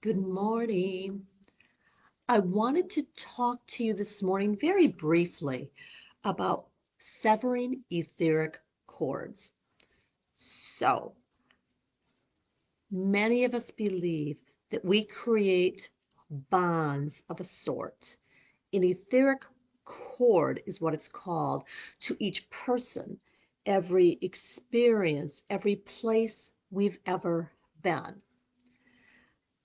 Good morning. I wanted to talk to you this morning very briefly about severing etheric cords. So, many of us believe that we create bonds of a sort. An etheric cord is what it's called to each person, every experience, every place we've ever been.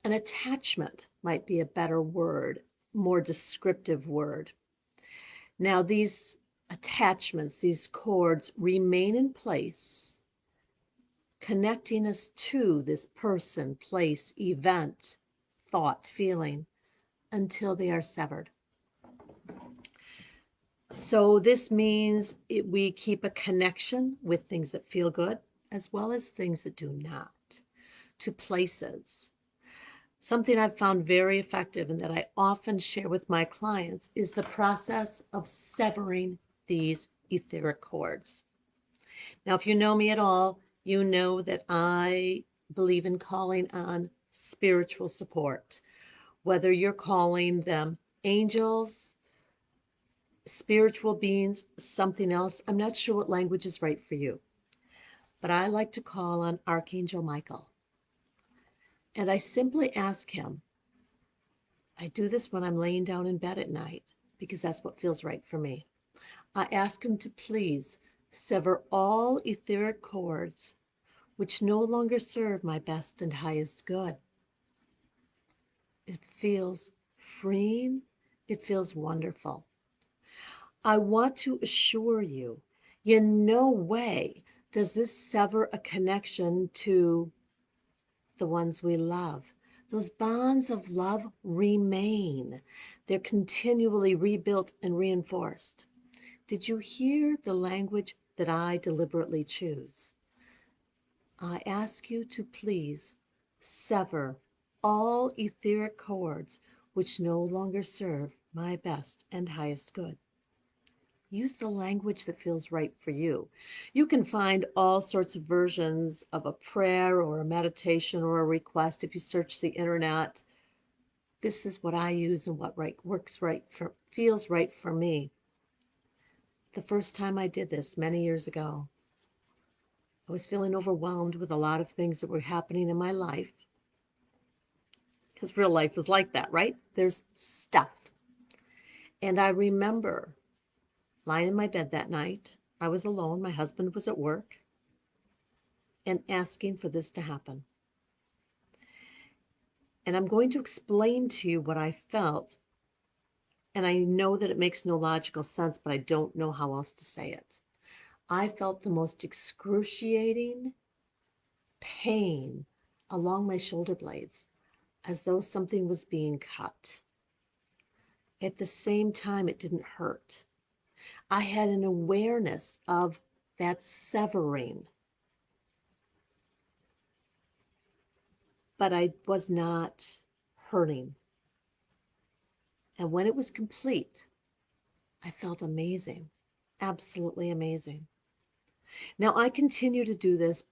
An attachment might be a better word, more descriptive word. Now, these attachments, these cords remain in place, connecting us to this person, place, event, thought, feeling, until they are severed. So this means we keep a connection with things that feel good as well as things that do not, to places. Something I've found very effective and that I often share with my clients is the process of severing these etheric cords. Now, if you know me at all, you know that I believe in calling on spiritual support, whether you're calling them angels, spiritual beings, something else. I'm not sure what language is right for you, but I like to call on Archangel Michael. And I simply ask him, I do this when I'm laying down in bed at night because that's what feels right for me. I ask him to please sever all etheric cords which no longer serve my best and highest good. It feels freeing. It feels wonderful. I want to assure you, in no way does this sever a connection to the ones we love. Those bonds of love remain. They're continually rebuilt and reinforced. Did you hear the language that I deliberately choose? I ask you to please sever all etheric cords which no longer serve my best and highest good. Use the language that feels right for you. You can find all sorts of versions of a prayer or a meditation or a request if you search the internet. This is what I use and what feels right for me. The first time I did this many years ago, I was feeling overwhelmed with a lot of things that were happening in my life. Because real life is like that, right? There's stuff. And I remember lying in my bed that night. I was alone. My husband was at work. And asking for this to happen. And I'm going to explain to you what I felt. And I know that it makes no logical sense, but I don't know how else to say it. I felt the most excruciating pain along my shoulder blades, as though something was being cut. At the same time, it didn't hurt. I had an awareness of that severing, but I was not hurting. And when it was complete, I felt amazing, absolutely amazing. Now, I continue to do this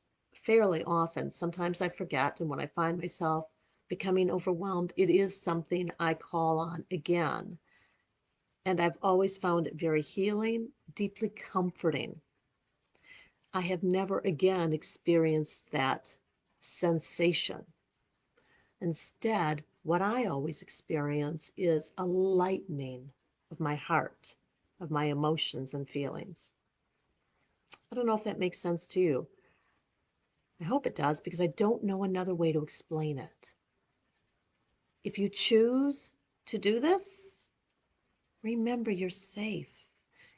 fairly often. Sometimes I forget, and when I find myself becoming overwhelmed, it is something I call on again. And I've always found it very healing, deeply comforting. I have never again experienced that sensation. Instead, what I always experience is a lightening of my heart, of my emotions and feelings. I don't know if that makes sense to you. I hope it does, because I don't know another way to explain it. If you choose to do this, remember you're safe.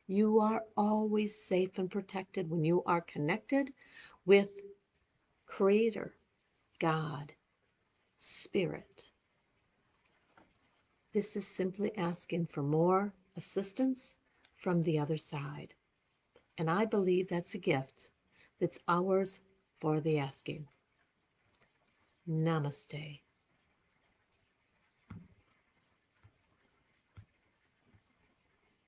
You are always safe and protected when you are connected with Creator, God, Spirit. This is simply asking for more assistance from the other side. And I believe that's a gift that's ours for the asking. Namaste.